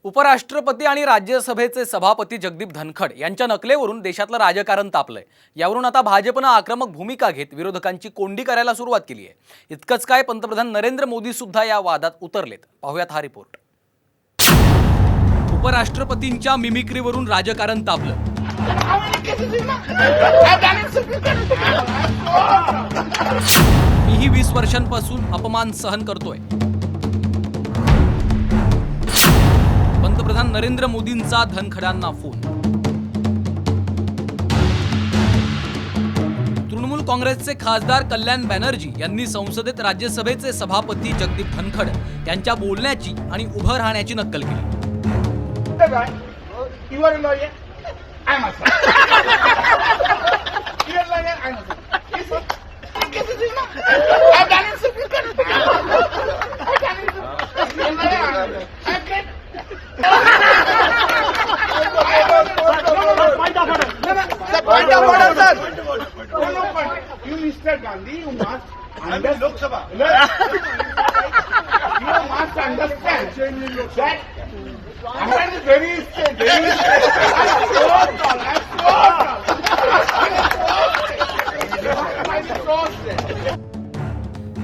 उपराष्ट्रपती आणि राज्यसभेचे सभापती जगदीप धनखड यांच्या नकलेवरून देशातलं राजकारण तापलंय। यावरून आता भाजपनं आक्रमक भूमिका घेत विरोधकांची कोंडी करायला सुरुवात केली आहे। इतकंच काय, पंतप्रधान नरेंद्र मोदी सुद्धा या वादात उतरलेत। पाहूयात हा रिपोर्ट। उपराष्ट्रपतींच्या मिमिक्रीवरून राजकारण तापलं। मीही 20 वर्षांपासून अपमान सहन करतोय। पंतप्रधान नरेंद्र मोदींचा धनखडांना फोन। तृणमूल काँग्रेसचे खासदार कल्याण बॅनर्जी यांनी संसदेत राज्यसभेचे सभापती जगदीप धनखड यांच्या बोलण्याची आणि उभं राहण्याची नक्कल केली। You, Mr. Gandhi, you must understand. Lok Sabha. You must understand that Ahmed is very straight.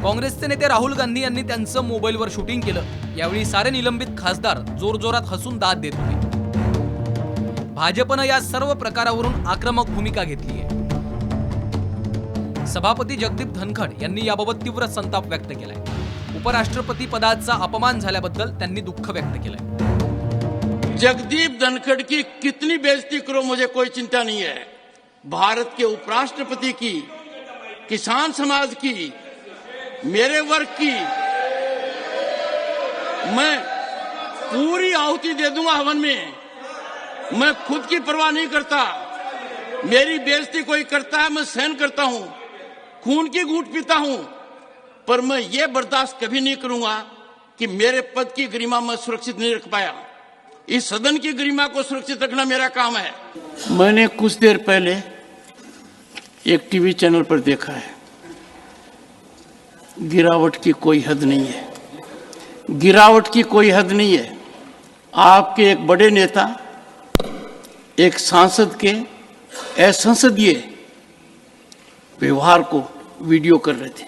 काँग्रेसचे नेते राहुल गांधी यांनी त्यांचं मोबाईलवर शूटिंग केलं। यावेळी सारे निलंबित खासदार जोरजोरात हसून दाद देत होते। भाजपनं या सर्व प्रकारावरून आक्रमक भूमिका घेतली आहे। सभापती जगदीप धनखड यांनी याबाबत तीव्र संताप व्यक्त केलाय। उपराष्ट्रपती पदाचा अपमान झाल्याबद्दल त्यांनी दुःख व्यक्त केलंय। जगदीप धनखड़ की कितनी बेइज्जती करो मुझे कोई चिंता नहीं है। भारत के उपराष्ट्रपति की, किसान समाज की, मेरे वर्ग की मैं पूरी आहुति दे दूंगा हवन में। मैं खुद की परवाह नहीं करता। मेरी बेइज्जती कोई करता है मैं सहन करता हूं, खून की घूंट पीता हूं, पर मैं ये बर्दाश्त कभी नहीं करूंगा कि मेरे पद की गरिमा मैं सुरक्षित नहीं रख पाया। इस सदन की गरिमा को सुरक्षित रखना मेरा काम है। मैंने कुछ देर पहले एक टीवी चैनल पर देखा है, गिरावट की कोई हद नहीं है, गिरावट की कोई हद नहीं है। आपके एक बड़े नेता एक सांसद के असंसदीय व्यवहार को वीडियो कर रहे थे।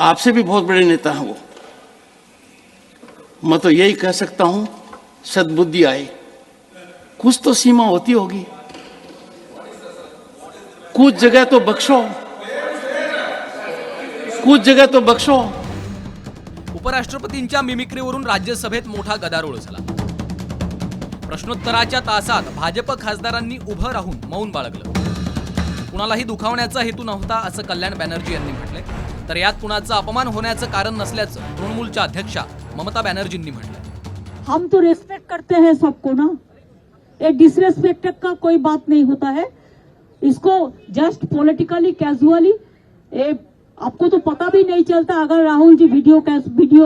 आपसे भी बहुत बड़े नेता हैं वो। मैं तो यही कह सकता हूं, सद्बुद्धि आए। कुछ तो सीमा होती होगी, कुछ जगह तो बख्शो, कुछ जगह तो बख्शो। उपराष्ट्रपतींच्या मिमिक्रीवरून राज्यसभेत मोठा गदारोळ झाला। प्रश्नोत्तराच्या तासात भाजप खासदारांनी उभं राहून मौन बाळगलं। कुणालाही दुखावण्याचा हेतू नव्हता असं कल्याण बॅनर्जी यांनी म्हटलंय, तर यात कुणाचा अपमान होण्याचं कारण नसल्याचं तृणमूलच्या अध्यक्षा ममता बॅनर्जींनी म्हटलंय। हम तो रेस्पेक्ट करते हैं सबको ना, ये डिसरेस्पेक्ट का कोई बात नहीं होता है। इसको जस्ट पॉलिटिकली कैजुअली, आपको तो पता भी नहीं चलता अगर राहुल जी वीडियो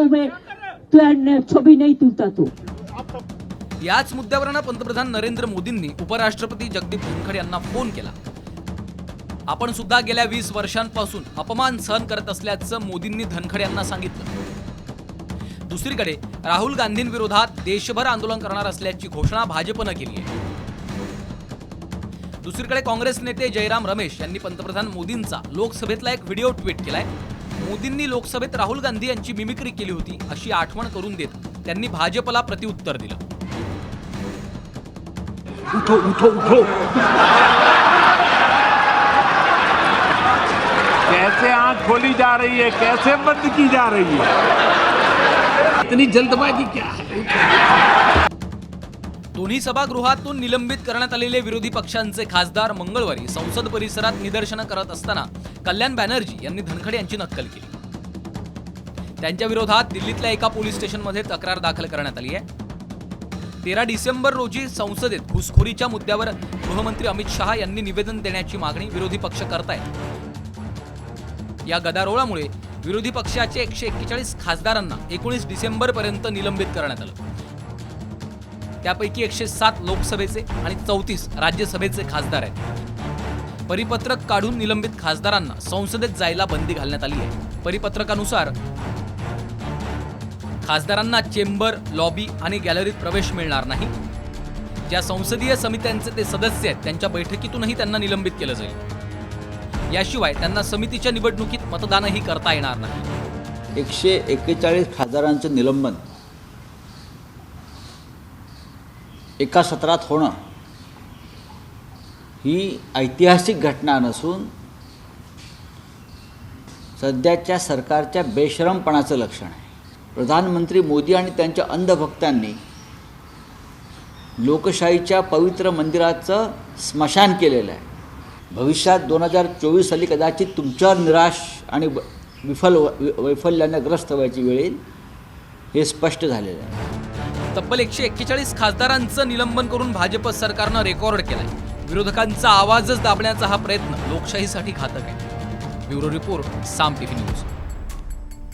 में तो छवि नहीं तुलता तो। याच मुद्द्यावरून पंतप्रधान नरेंद्र मोदींनी उपराष्ट्रपती जगदीप धनखड यांना फोन केला। आपण सुद्धा गेल्या 20 वर्षांपासून अपमान सहन करत असल्याचं मोदींनी धनखड यांना सांगितलं। दुसरीकडे राहुल गांधींविरोधात देशभर आंदोलन करणार असल्याची घोषणा भाजपनं केली आहे। दुसरीकडे काँग्रेस नेते जयराम रमेश यांनी पंतप्रधान मोदींचा लोकसभेतला एक व्हिडिओ ट्विट केलाय। मोदींनी लोकसभेत राहुल गांधी यांची मिमिक्री केली होती अशी आठवण करून देत त्यांनी भाजपला प्रत्युत्तर दिलं। उठो उठो उठो, कैसे आंख खोली जा रही है, कैसे बंद की जा रही है, इतनी जल्दबाजी क्या है। दोन्ही सभागृहातून निलंबित करण्यात आलेले विरोधी पक्षांचे खासदार मंगळवारी संसद परिसरात निदर्शनं करत असताना कल्याण बॅनर्जी यांनी धनखड यांची नक्कल केली। त्यांच्या विरोधात दिल्लीतल्या एका पोलीस स्टेशनमध्ये तक्रार दाखल करण्यात आली आहे। 13 डिसेंबर रोजी संसदेत घुसखोरीच्या मुद्द्यावर गृहमंत्री अमित शहा यांनी निवेदन देण्याची मागणी विरोधी पक्ष करतायत। या गदारोळामुळे विरोधी पक्षाचे 141 खासदारांना 19 डिसेंबर पर्यंत निलंबित करण्यात आलं। त्यापैकी 107 लोकसभेचे आणि 34 राज्यसभेचे खासदार आहेत। परिपत्रक काढून निलंबित खासदारांना संसदेत जायला बंदी घालण्यात आली आहे। परिपत्रकानुसार खासदारांना चेंबर, लॉबी आणि गॅलरीत प्रवेश मिळणार नाही. ज्या संसदीय समित्यांचे ते सदस्य आहेत त्यांच्या बैठकीतूनही त्यांना निलंबित केलं जाईल. याशिवाय त्यांना समितीच्या निवडणुकीत मतदानही करता येणार नाही. 141 खासदारांचं निलंबन एका सत्रात होणं ही ऐतिहासिक घटना नसून सध्याच्या सरकारच्या बेशरमपणाचं लक्षण आहे. प्रधानमंत्री मोदी आणि त्यांच्या अंधभक्तांनी लोकशाहीच्या पवित्र मंदिराचं स्मशान केलेलं आहे. भविष्यात 2024 साली कदाचित तुमच्यावर निराश आणि वैफल्याने ग्रस्त व्हायची वेळ येईल, हे स्पष्ट झालेलं आहे. तब्बल 141 खासदारांचं निलंबन करून भाजप सरकारनं रेकॉर्ड केलाय. विरोधकांचा आवाजच दाबण्याचा हा प्रयत्न लोकशाहीसाठी घातक आहे. ब्युरो रिपोर्ट, साम टीव्ही न्यूज.